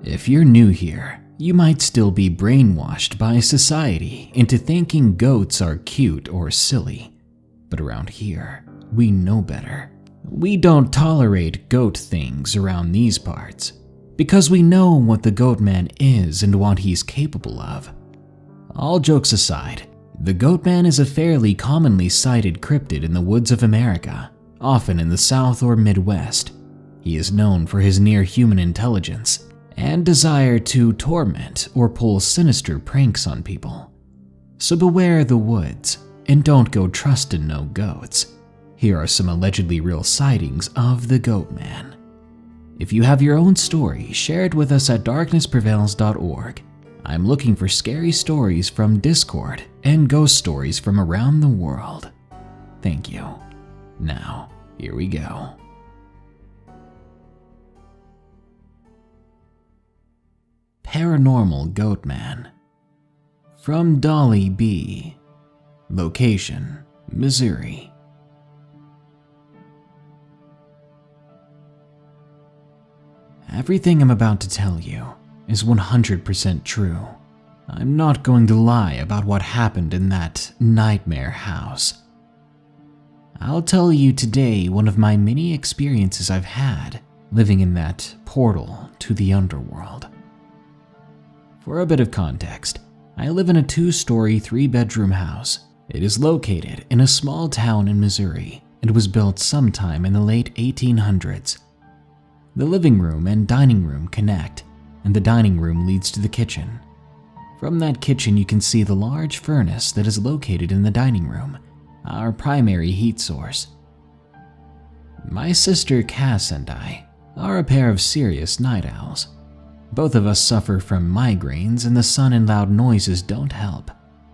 If you're new here, you might still be brainwashed by society into thinking goats are cute or silly. But around here, we know better. We don't tolerate goat things around these parts, because we know what the Goatman is and what he's capable of. All jokes aside, the Goatman is a fairly commonly sighted cryptid in the woods of America, often in the South or Midwest. He is known for his near-human intelligence and desire to torment or pull sinister pranks on people. So beware the woods, and don't go trusting no goats. Here are some allegedly real sightings of the Goatman. If you have your own story, share it with us at darknessprevails.org. I'm looking for scary stories from Discord and ghost stories from around the world. Thank you. Now, here we go. Paranormal Goatman. From Dolly B. Location, Missouri. Everything I'm about to tell you is 100% true. I'm not going to lie about what happened in that nightmare house. I'll tell you today one of my many experiences I've had living in that portal to the underworld. For a bit of context, I live in a 2-story, 3-bedroom house. It is located in a small town in Missouri and was built sometime in the late 1800s. The living room and dining room connect, and the dining room leads to the kitchen. From that kitchen you can see the large furnace that is located in the dining room, our primary heat source. My sister Cass and I are a pair of serious night owls. Both of us suffer from migraines, and the sun and loud noises don't help.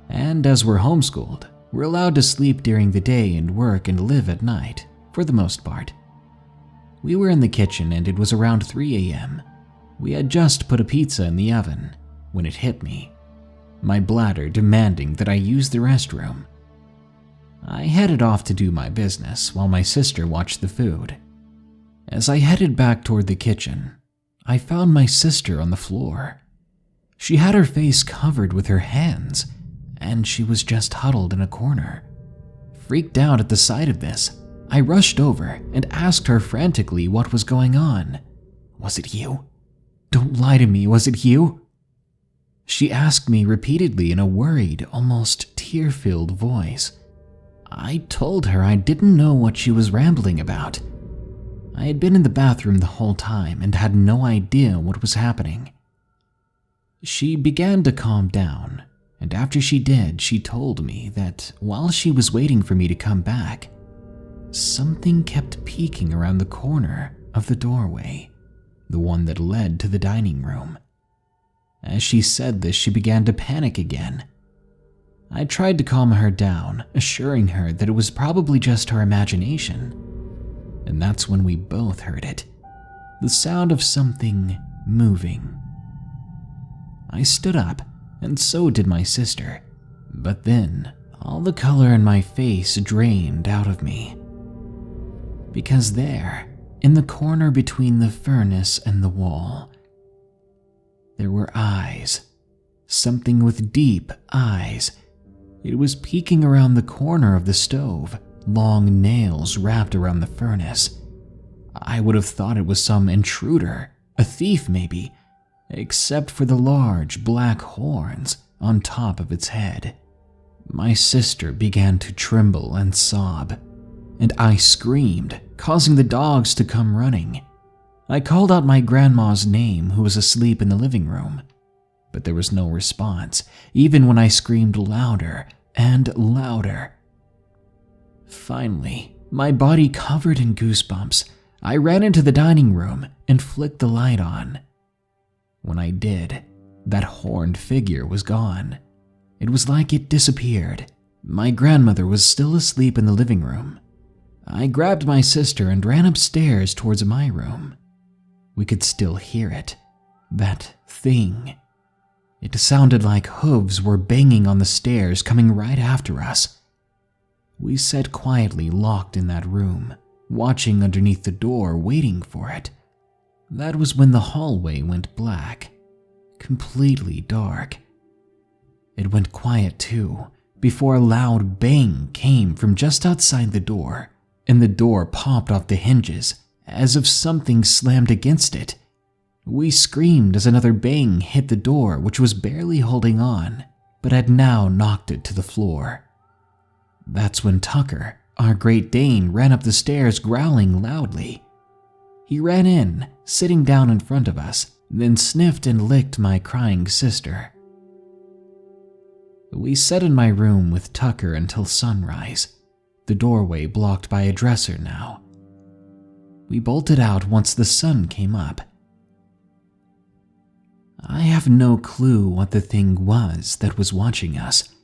And as we're homeschooled, we're allowed to sleep during the day and work and live at night, for the most part. We were in the kitchen and it was around 3 a.m. We had just put a pizza in the oven when it hit me, my bladder demanding that I use the restroom. I headed off to do my business while my sister watched the food. As I headed back toward the kitchen, I found my sister on the floor. She had her face covered with her hands, and she was just huddled in a corner. Freaked out at the sight of this, I rushed over and asked her frantically what was going on. "Was it you? Don't lie to me, was it you?" She asked me repeatedly in a worried, almost tear-filled voice. I told her I didn't know what she was rambling about. I had been in the bathroom the whole time and had no idea what was happening. She began to calm down, and after she did, she told me that while she was waiting for me to come back, something kept peeking around the corner of the doorway, the one that led to the dining room. As she said this, she began to panic again. I tried to calm her down, assuring her that it was probably just her imagination. And that's when we both heard it, the sound of something moving. I stood up, and so did my sister, but then all the color in my face drained out of me. Because there, in the corner between the furnace and the wall, there were eyes, something with deep eyes. It was peeking around the corner of the stove, long nails wrapped around the furnace. I would have thought it was some intruder, a thief maybe, except for the large black horns on top of its head. My sister began to tremble and sob, and I screamed, causing the dogs to come running. I called out my grandma's name, who was asleep in the living room, but there was no response, even when I screamed louder and louder. Finally, my body covered in goosebumps, I ran into the dining room and flicked the light on. When I did, that horned figure was gone. It was like it disappeared. My grandmother was still asleep in the living room. I grabbed my sister and ran upstairs towards my room. We could still hear it, that thing. It sounded like hooves were banging on the stairs coming right after us. We sat quietly locked in that room, watching underneath the door, waiting for it. That was when the hallway went black, completely dark. It went quiet too, before a loud bang came from just outside the door, and the door popped off the hinges as if something slammed against it. We screamed as another bang hit the door, which was barely holding on, but had now knocked it to the floor. That's when Tucker, our Great Dane, ran up the stairs growling loudly. He ran in, sitting down in front of us, then sniffed and licked my crying sister. We sat in my room with Tucker until sunrise, the doorway blocked by a dresser now. We bolted out once the sun came up. I have no clue what the thing was that was watching us,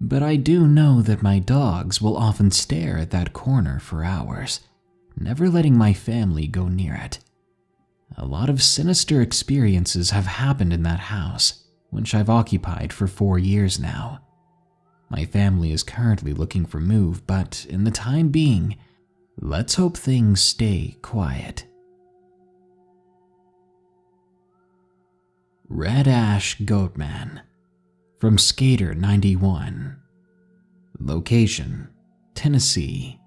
but I do know that my dogs will often stare at that corner for hours, never letting my family go near it. A lot of sinister experiences have happened in that house, which I've occupied for 4 years now. My family is currently looking for move, but in the time being, let's hope things stay quiet. Redash Goatman, from Skater 91. Location, Tennessee.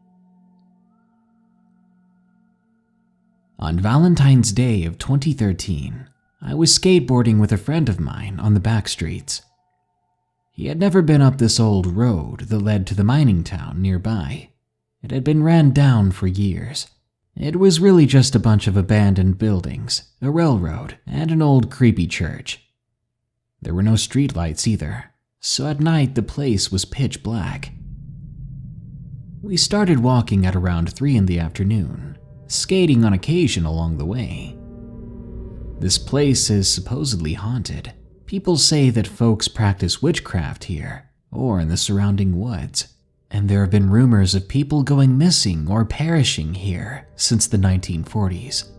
On Valentine's Day of 2013, I was skateboarding with a friend of mine on the back streets. He had never been up this old road that led to the mining town nearby. It had been ran down for years. It was really just a bunch of abandoned buildings, a railroad, and an old creepy church. There were no streetlights either, so at night the place was pitch black. We started walking at around 3 in the afternoon, skating on occasion along the way. This place is supposedly haunted. People say that folks practice witchcraft here, or in the surrounding woods, and there have been rumors of people going missing or perishing here since the 1940s.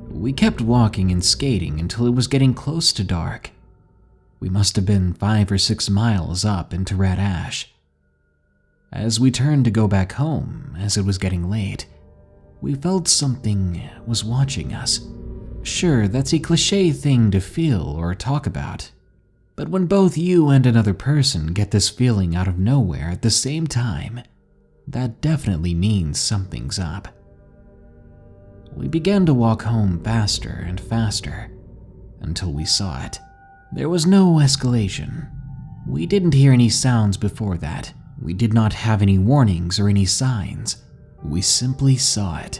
We kept walking and skating until it was getting close to dark. We must have been 5 or 6 miles up into Redash. As we turned to go back home, as it was getting late, we felt something was watching us. Sure, that's a cliche thing to feel or talk about, but when both you and another person get this feeling out of nowhere at the same time, that definitely means something's up. We began to walk home faster and faster until we saw it. There was no escalation. We didn't hear any sounds before that. We did not have any warnings or any signs. We simply saw it.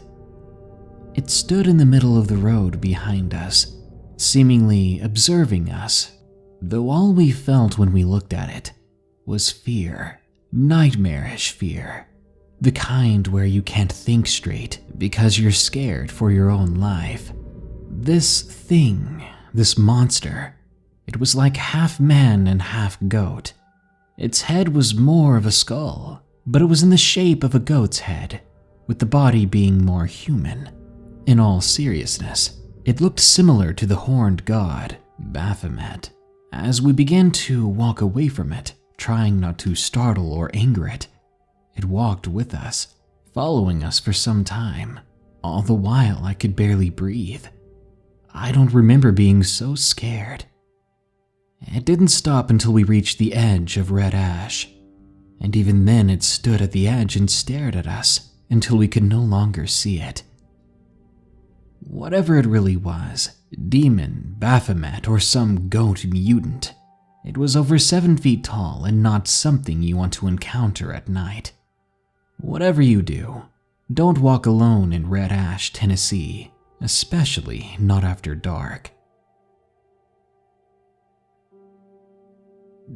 It stood in the middle of the road behind us, seemingly observing us, though all we felt when we looked at it was fear, nightmarish fear, the kind where you can't think straight because you're scared for your own life. This thing, this monster, it was like half man and half goat. Its head was more of a skull, but it was in the shape of a goat's head, with the body being more human. In all seriousness, it looked similar to the horned god, Baphomet. As we began to walk away from it, trying not to startle or anger it, it walked with us, following us for some time. All the while I could barely breathe. I don't remember being so scared. It didn't stop until we reached the edge of Redash, and even then it stood at the edge and stared at us until we could no longer see it. Whatever it really was, demon, Baphomet, or some goat mutant, it was over 7 feet tall and not something you want to encounter at night. Whatever you do, don't walk alone in Redash, Tennessee, especially not after dark.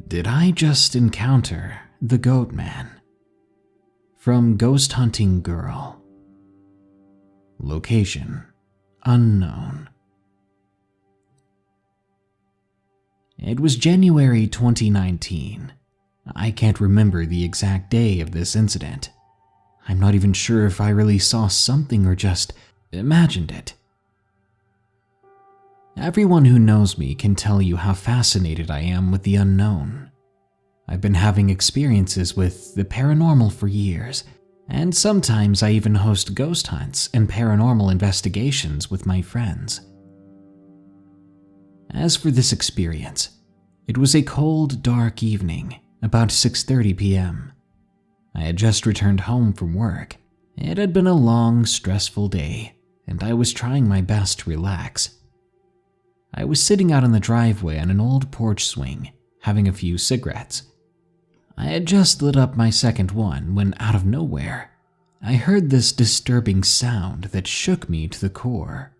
Did I just encounter the Goatman? From Ghost Hunting Girl. Location, unknown. It was January 2019. I can't remember the exact day of this incident. I'm not even sure if I really saw something or just imagined it. Everyone who knows me can tell you how fascinated I am with the unknown. I've been having experiences with the paranormal for years, And sometimes I even host ghost hunts and paranormal investigations with my friends. As for this experience, it was a cold, dark evening, about 6:30 p.m. I had just returned home from work. It had been a long, stressful day, and I was trying my best to relax. I was sitting out on the driveway on an old porch swing, having a few cigarettes. I had just lit up my second one when, out of nowhere, I heard this disturbing sound that shook me to the core.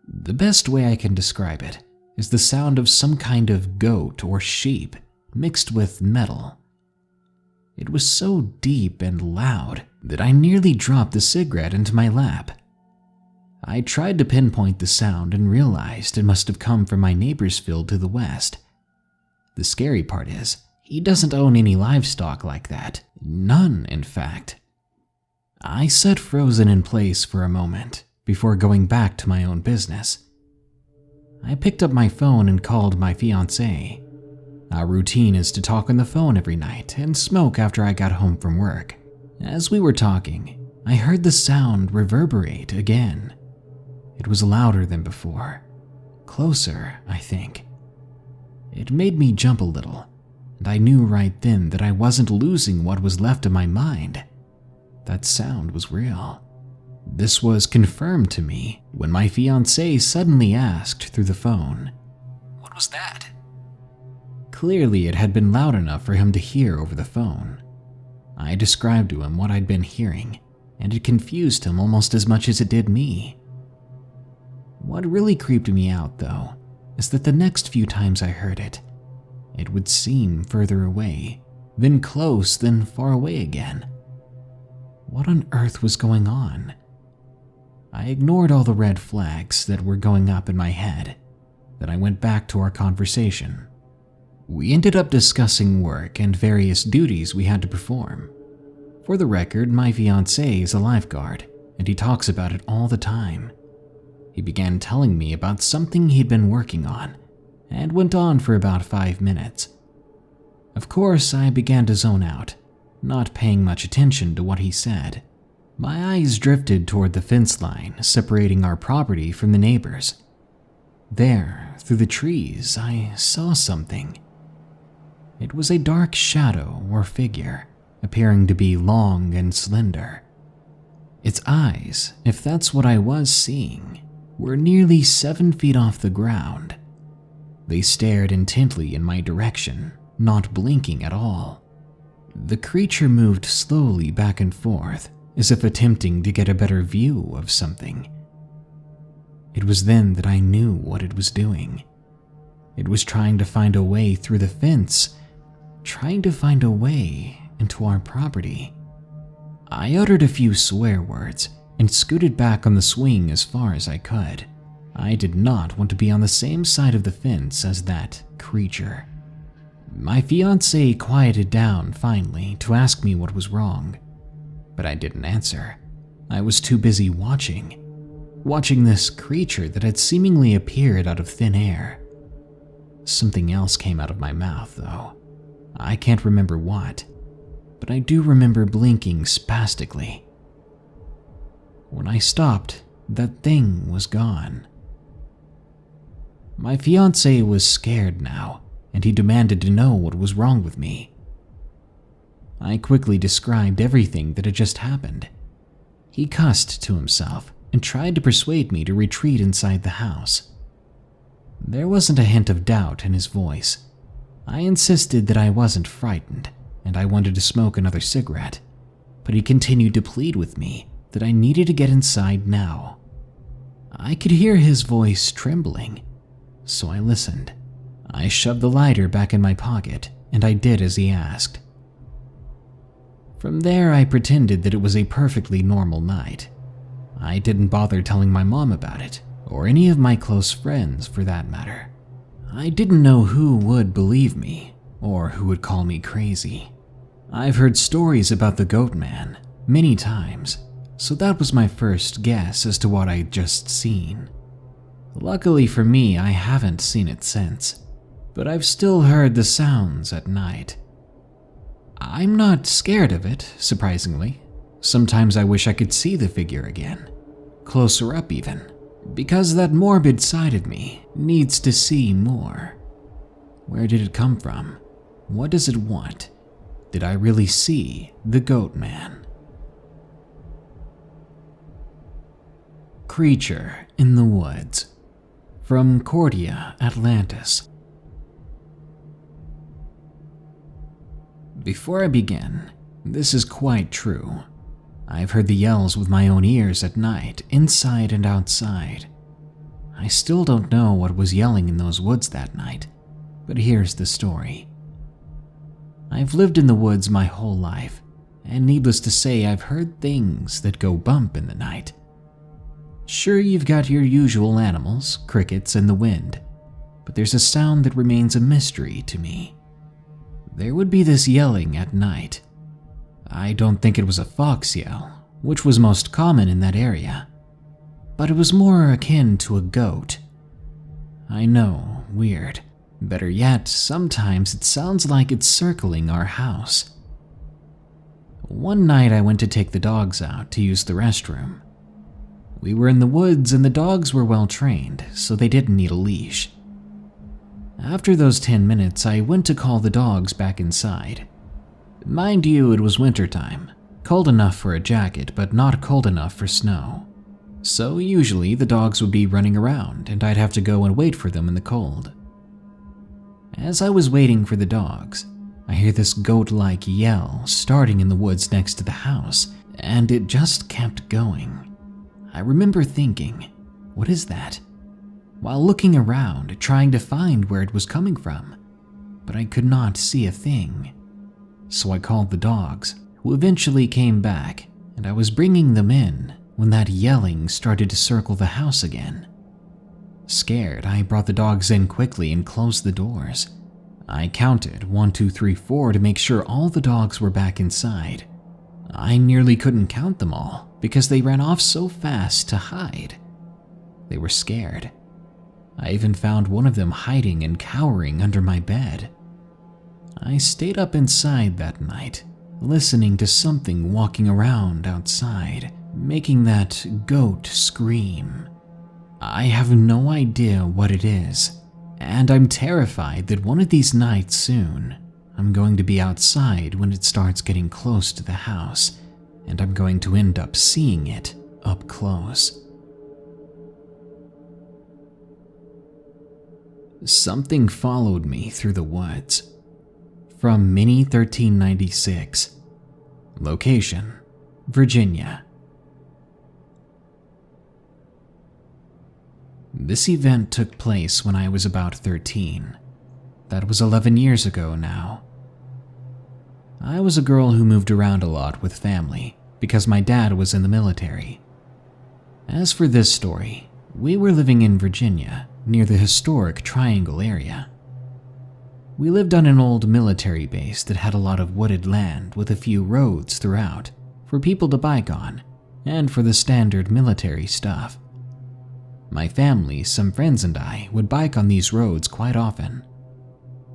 The best way I can describe it is the sound of some kind of goat or sheep mixed with metal. It was so deep and loud that I nearly dropped the cigarette into my lap. I tried to pinpoint the sound and realized it must have come from my neighbor's field to the west. The scary part is, he doesn't own any livestock like that. None, in fact. I sat frozen in place for a moment before going back to my own business. I picked up my phone and called my fiancée. Our routine is to talk on the phone every night and smoke after I got home from work. As we were talking, I heard the sound reverberate again. It was louder than before. Closer, I think. It made me jump a little, and I knew right then that I wasn't losing what was left of my mind. That sound was real. This was confirmed to me when my fiancé suddenly asked through the phone, "What was that?" Clearly, it had been loud enough for him to hear over the phone. I described to him what I'd been hearing, and it confused him almost as much as it did me. What really creeped me out, though, is that the next few times I heard it, it would seem further away, then close, then far away again. What on earth was going on? I ignored all the red flags that were going up in my head. Then I went back to our conversation. We ended up discussing work and various duties we had to perform. For the record, my fiancé is a lifeguard, and he talks about it all the time. He began telling me about something he'd been working on, and went on for about 5 minutes. Of course, I began to zone out, not paying much attention to what he said. My eyes drifted toward the fence line separating our property from the neighbors. There, through the trees, I saw something. It was a dark shadow or figure, appearing to be long and slender. Its eyes, if that's what I was seeing, were nearly 7 feet off the ground. They stared intently in my direction, not blinking at all. The creature moved slowly back and forth, as if attempting to get a better view of something. It was then that I knew what it was doing. It was trying to find a way through the fence, trying to find a way into our property. I uttered a few swear words and scooted back on the swing as far as I could. I did not want to be on the same side of the fence as that creature. My fiancé quieted down finally to ask me what was wrong, but I didn't answer. I was too busy watching this creature that had seemingly appeared out of thin air. Something else came out of my mouth, though. I can't remember what, but I do remember blinking spastically. When I stopped, that thing was gone. My fiancé was scared now, and he demanded to know what was wrong with me. I quickly described everything that had just happened. He cussed to himself and tried to persuade me to retreat inside the house. There wasn't a hint of doubt in his voice. I insisted that I wasn't frightened, and I wanted to smoke another cigarette, but he continued to plead with me that I needed to get inside now. I could hear his voice trembling, so I listened. I shoved the lighter back in my pocket, and I did as he asked. From there, I pretended that it was a perfectly normal night. I didn't bother telling my mom about it, or any of my close friends for that matter. I didn't know who would believe me, or who would call me crazy. I've heard stories about the Goatman many times, so that was my first guess as to what I'd just seen. Luckily for me, I haven't seen it since, but I've still heard the sounds at night. I'm not scared of it, surprisingly. Sometimes I wish I could see the figure again, closer up even, because that morbid side of me needs to see more. Where did it come from? What does it want? Did I really see the Goatman? Creature in the Woods, from Cordia, Atlantis. Before I begin, this is quite true. I've heard the yells with my own ears at night, inside and outside. I still don't know what was yelling in those woods that night, but here's the story. I've lived in the woods my whole life, and needless to say, I've heard things that go bump in the night. Sure, you've got your usual animals, crickets, and the wind, but there's a sound that remains a mystery to me. There would be this yelling at night. I don't think it was a fox yell, which was most common in that area, but it was more akin to a goat. I know, weird. Better yet, sometimes it sounds like it's circling our house. One night I went to take the dogs out to use the restroom. We were in the woods and the dogs were well trained, so they didn't need a leash. After those 10 minutes, I went to call the dogs back inside. Mind you, it was wintertime, cold enough for a jacket, but not cold enough for snow. So usually the dogs would be running around and I'd have to go and wait for them in the cold. As I was waiting for the dogs, I hear this goat-like yell starting in the woods next to the house, and it just kept going. I remember thinking, what is that? While looking around, trying to find where it was coming from, but I could not see a thing. So I called the dogs, who eventually came back, and I was bringing them in when that yelling started to circle the house again. Scared, I brought the dogs in quickly and closed the doors. I counted 1, 2, 3, 4 to make sure all the dogs were back inside. I nearly couldn't count them all because they ran off so fast to hide. They were scared. I even found one of them hiding and cowering under my bed. I stayed up inside that night, listening to something walking around outside, making that goat scream. I have no idea what it is, and I'm terrified that one of these nights soon, I'm going to be outside when it starts getting close to the house, and I'm going to end up seeing it up close. Something followed me through the woods. From Mini 1396. Location, Virginia. This event took place when I was about 13. That was 11 years ago now. I was a girl who moved around a lot with family because my dad was in the military. As for this story, we were living in Virginia near the historic Triangle area. We lived on an old military base that had a lot of wooded land with a few roads throughout for people to bike on and for the standard military stuff. My family, some friends, and I would bike on these roads quite often.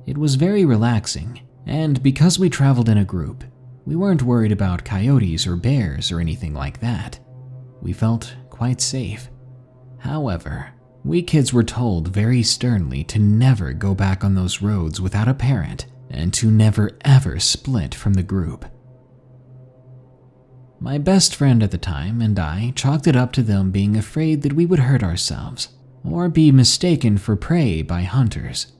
It was very relaxing, and because we traveled in a group, we weren't worried about coyotes or bears or anything like that. We felt quite safe. However, we kids were told very sternly to never go back on those roads without a parent and to never ever split from the group. My best friend at the time and I chalked it up to them being afraid that we would hurt ourselves or be mistaken for prey by hunters.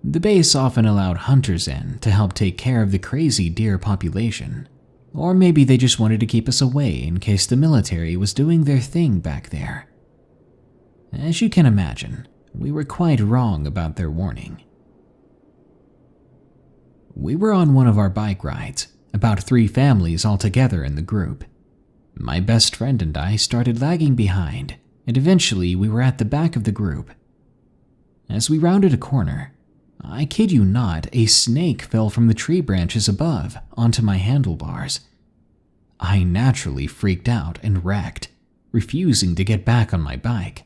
The base often allowed hunters in to help take care of the crazy deer population, or maybe they just wanted to keep us away in case the military was doing their thing back there. As you can imagine, we were quite wrong about their warning. We were on one of our bike rides, about 3 families all together in the group. My best friend and I started lagging behind, and eventually we were at the back of the group. As we rounded a corner, I kid you not, a snake fell from the tree branches above onto my handlebars. I naturally freaked out and wrecked, refusing to get back on my bike.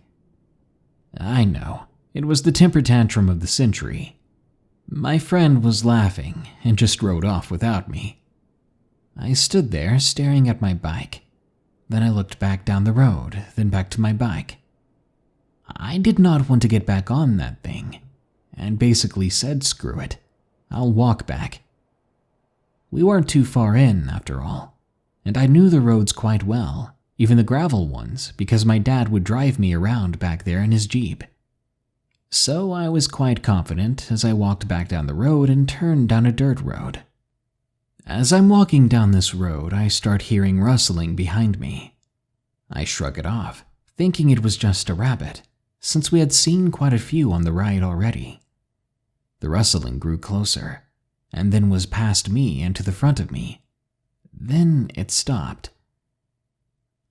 I know, it was the temper tantrum of the century. My friend was laughing and just rode off without me. I stood there staring at my bike. Then I looked back down the road, then back to my bike. I did not want to get back on that thing, and basically said screw it, I'll walk back. We weren't too far in, after all, and I knew the roads quite well, even the gravel ones, because my dad would drive me around back there in his Jeep. So I was quite confident as I walked back down the road and turned down a dirt road. As I'm walking down this road, I start hearing rustling behind me. I shrug it off, thinking it was just a rabbit, since we had seen quite a few on the ride already. The rustling grew closer, and then was past me and to the front of me. Then it stopped.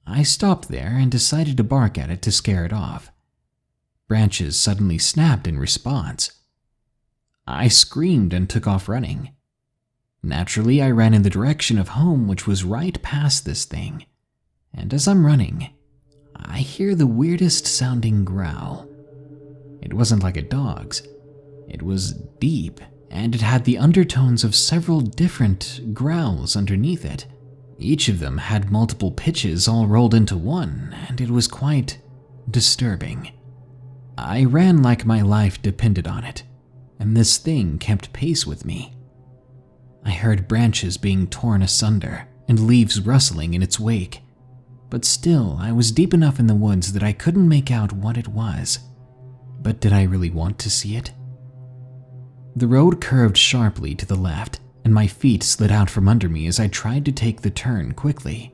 I stopped there and decided to bark at it to scare it off. Branches suddenly snapped in response. I screamed and took off running. Naturally, I ran in the direction of home, which was right past this thing. And as I'm running, I hear the weirdest sounding growl. It wasn't like a dog's. It was deep, and it had the undertones of several different growls underneath it. Each of them had multiple pitches all rolled into one, and it was quite disturbing. I ran like my life depended on it, and this thing kept pace with me. I heard branches being torn asunder and leaves rustling in its wake, but still I was deep enough in the woods that I couldn't make out what it was. But did I really want to see it? The road curved sharply to the left, and my feet slid out from under me as I tried to take the turn quickly.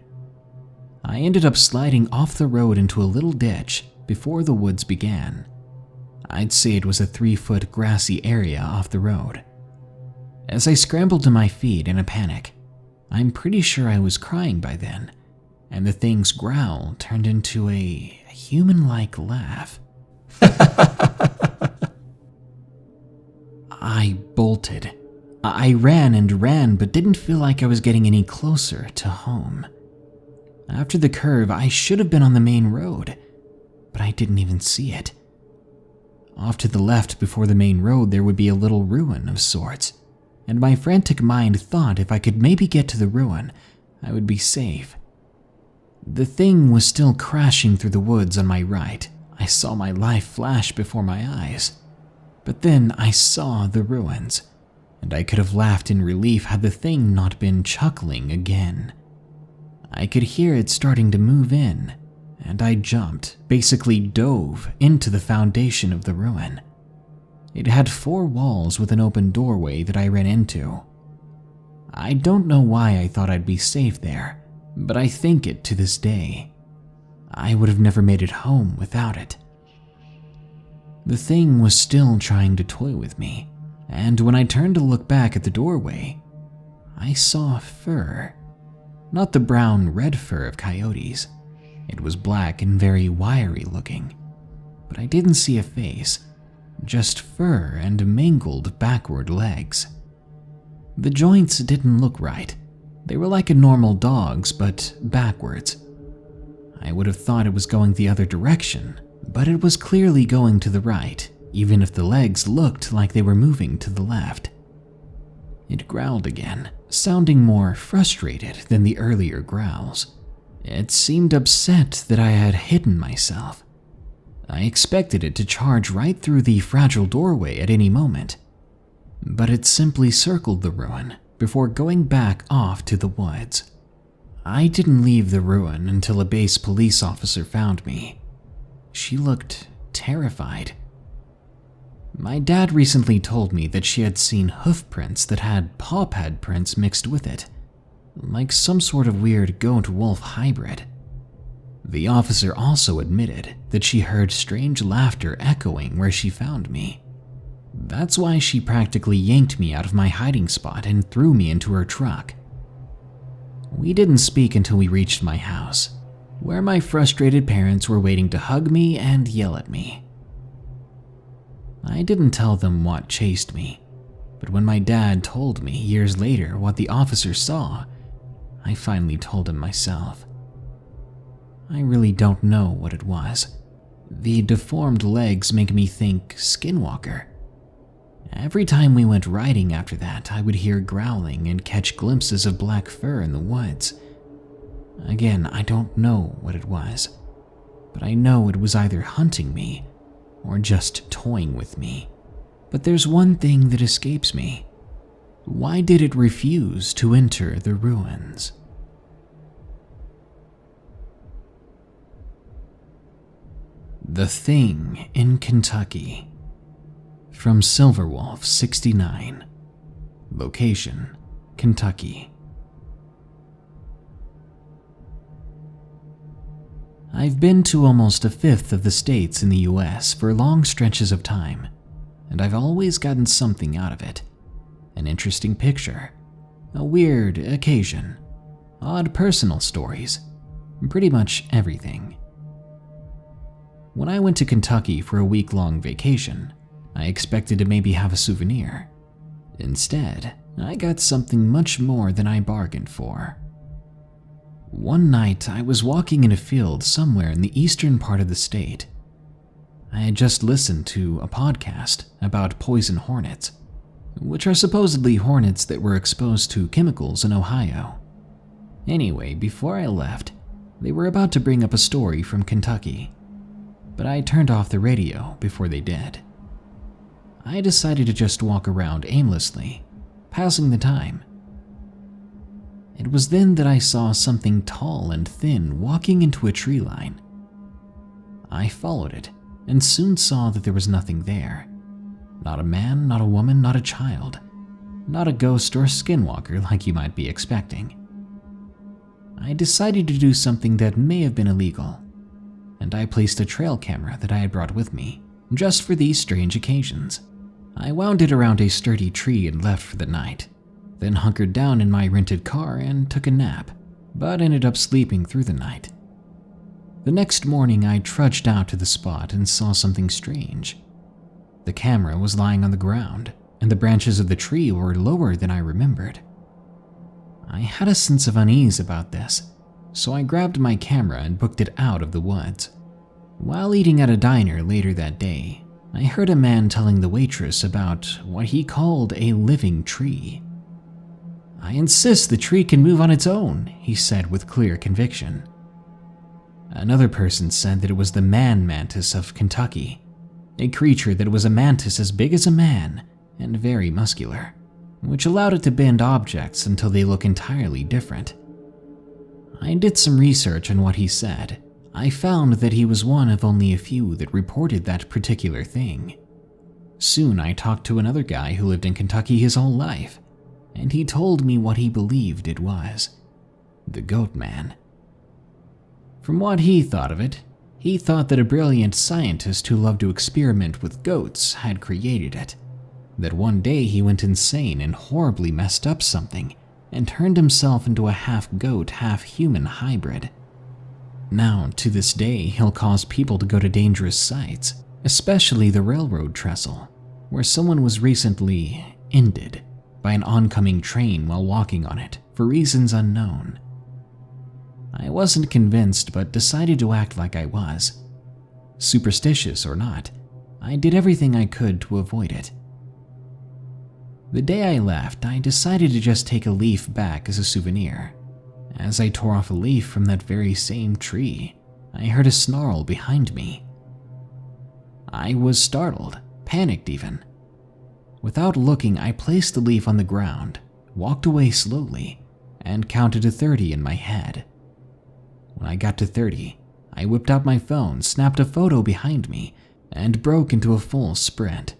I ended up sliding off the road into a little ditch before the woods began. I'd say it was a 3-foot grassy area off the road. As I scrambled to my feet in a panic, I'm pretty sure I was crying by then, and the thing's growl turned into a human-like laugh. I bolted. I ran and ran, but didn't feel like I was getting any closer to home. After the curve, I should have been on the main road, but I didn't even see it. Off to the left before the main road, there would be a little ruin of sorts, and my frantic mind thought if I could maybe get to the ruin, I would be safe. The thing was still crashing through the woods on my right. I saw my life flash before my eyes. But then I saw the ruins, and I could have laughed in relief had the thing not been chuckling again. I could hear it starting to move in, and I jumped, basically dove, into the foundation of the ruin. It had 4 walls with an open doorway that I ran into. I don't know why I thought I'd be safe there, but I think it to this day. I would have never made it home without it. The thing was still trying to toy with me, and when I turned to look back at the doorway, I saw fur. Not the brown red fur of coyotes. It was black and very wiry looking, but I didn't see a face, just fur and mangled backward legs. The joints didn't look right. They were like a normal dog's, but backwards. I would have thought it was going the other direction, but it was clearly going to the right, even if the legs looked like they were moving to the left. It growled again, sounding more frustrated than the earlier growls. It seemed upset that I had hidden myself. I expected it to charge right through the fragile doorway at any moment, but it simply circled the ruin before going back off to the woods. I didn't leave the ruin until a base police officer found me. She looked terrified. My dad recently told me that she had seen hoof prints that had paw pad prints mixed with it, like some sort of weird goat-wolf hybrid. The officer also admitted that she heard strange laughter echoing where she found me. That's why she practically yanked me out of my hiding spot and threw me into her truck. We didn't speak until we reached my house, where my frustrated parents were waiting to hug me and yell at me. I didn't tell them what chased me, but when my dad told me years later what the officer saw, I finally told him myself. I really don't know what it was. The deformed legs make me think skinwalker. Every time we went riding after that, I would hear growling and catch glimpses of black fur in the woods. Again, I don't know what it was, but I know it was either hunting me or just toying with me. But there's one thing that escapes me. Why did it refuse to enter the ruins? The Thing in Kentucky. From Silverwolf 69. Location, Kentucky. I've been to almost a fifth of the states in the US for long stretches of time, and I've always gotten something out of it. An interesting picture, a weird occasion, odd personal stories, pretty much everything. When I went to Kentucky for a week-long vacation, I expected to maybe have a souvenir. Instead, I got something much more than I bargained for. One night, I was walking in a field somewhere in the eastern part of the state. I had just listened to a podcast about poison hornets, which are supposedly hornets that were exposed to chemicals in Ohio. Anyway, before I left, they were about to bring up a story from Kentucky, but I turned off the radio before they did. I decided to just walk around aimlessly, passing the time. It was then that I saw something tall and thin walking into a tree line. I followed it and soon saw that there was nothing there. Not a man, not a woman, not a child. Not a ghost or a skinwalker like you might be expecting. I decided to do something that may have been illegal, and I placed a trail camera that I had brought with me, just for these strange occasions. I wound it around a sturdy tree and left for the night, then hunkered down in my rented car and took a nap, but ended up sleeping through the night. The next morning, I trudged out to the spot and saw something strange. The camera was lying on the ground, and the branches of the tree were lower than I remembered. I had a sense of unease about this, so I grabbed my camera and booked it out of the woods. While eating at a diner later that day, I heard a man telling the waitress about what he called a living tree. "I insist the tree can move on its own," he said with clear conviction. Another person said that it was the man mantis of Kentucky, a creature that was a mantis as big as a man and very muscular, which allowed it to bend objects until they look entirely different. I did some research on what he said. I found that he was one of only a few that reported that particular thing. Soon I talked to another guy who lived in Kentucky his whole life, and he told me what he believed it was: the Goatman. From what he thought of it, he thought that a brilliant scientist who loved to experiment with goats had created it. That one day he went insane and horribly messed up something and turned himself into a half-goat, half-human hybrid. Now, to this day, he'll cause people to go to dangerous sites, especially the railroad trestle, where someone was recently ended by an oncoming train while walking on it for reasons unknown. I wasn't convinced, but decided to act like I was. Superstitious or not, I did everything I could to avoid it. The day I left, I decided to just take a leaf back as a souvenir. As I tore off a leaf from that very same tree, I heard a snarl behind me. I was startled, panicked even. Without looking, I placed the leaf on the ground, walked away slowly, and counted to 30 in my head. When I got to 30, I whipped out my phone, snapped a photo behind me, and broke into a full sprint.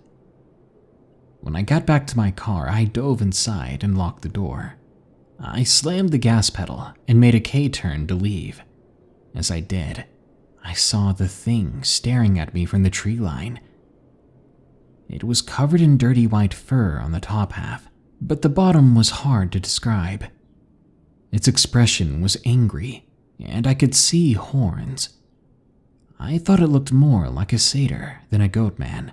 When I got back to my car, I dove inside and locked the door. I slammed the gas pedal and made a K-turn to leave. As I did, I saw the thing staring at me from the tree line. It was covered in dirty white fur on the top half, but the bottom was hard to describe. Its expression was angry, and I could see horns. I thought it looked more like a satyr than a goatman,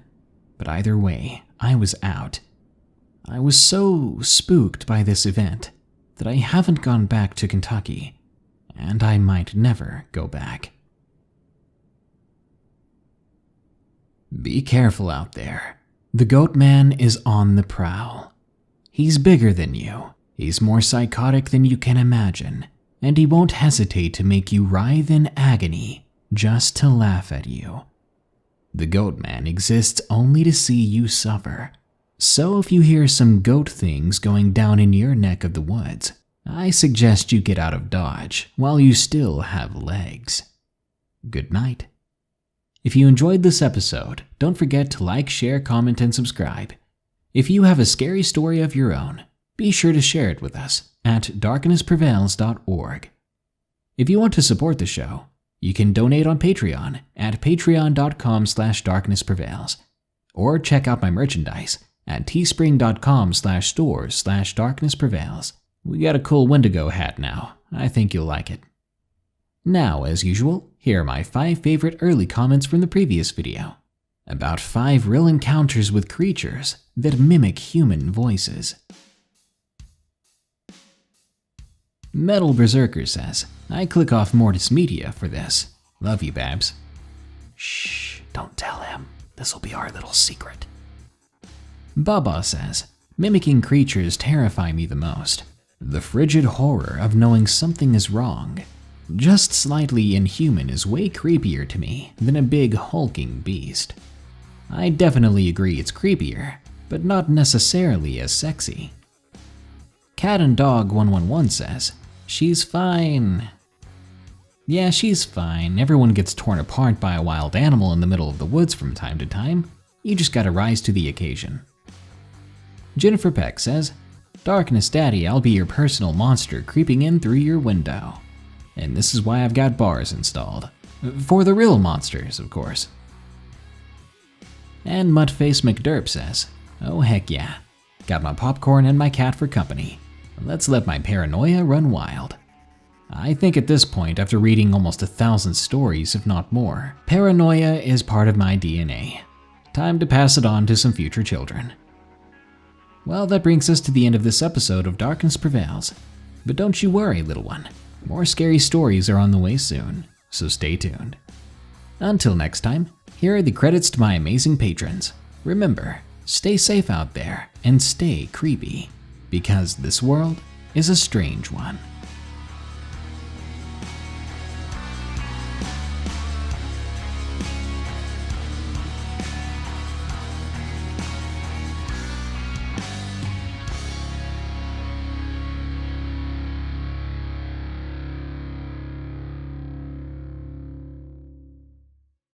but either way, I was out. I was so spooked by this event that I haven't gone back to Kentucky, and I might never go back. Be careful out there. The Goatman is on the prowl. He's bigger than you, he's more psychotic than you can imagine, and he won't hesitate to make you writhe in agony just to laugh at you. The Goatman exists only to see you suffer. So if you hear some goat things going down in your neck of the woods, I suggest you get out of Dodge while you still have legs. Good night. If you enjoyed this episode, don't forget to like, share, comment, and subscribe. If you have a scary story of your own, be sure to share it with us at darknessprevails.org. If you want to support the show, you can donate on Patreon at patreon.com/darknessprevails, or check out my merchandise at teespring.com/stores/darknessprevails. We got a cool Wendigo hat now. I think you'll like it. Now, as usual, here are my 5 favorite early comments from the previous video, about 5 real encounters with creatures that mimic human voices. Metal Berserker says, I click off Mortis Media for this. Love you, Babs. Shh, don't tell him. This'll be our little secret. Baba says, mimicking creatures terrify me the most. The frigid horror of knowing something is wrong. Just slightly inhuman is way creepier to me than a big hulking beast. I definitely agree it's creepier, but not necessarily as sexy. Cat and Dog 111 says, she's fine. Yeah, she's fine. Everyone gets torn apart by a wild animal in the middle of the woods from time to time. You just gotta rise to the occasion. Jennifer Peck says, Darkness Daddy, I'll be your personal monster creeping in through your window. And this is why I've got bars installed. For the real monsters, of course. And Mudface McDerp says, oh heck yeah. Got my popcorn and my cat for company. Let's let my paranoia run wild. I think at this point, after reading almost 1,000 stories, if not more, paranoia is part of my DNA. Time to pass it on to some future children. Well, that brings us to the end of this episode of Darkness Prevails. But don't you worry, little one. More scary stories are on the way soon, so stay tuned. Until next time, here are the credits to my amazing patrons. Remember, stay safe out there and stay creepy, because this world is a strange one.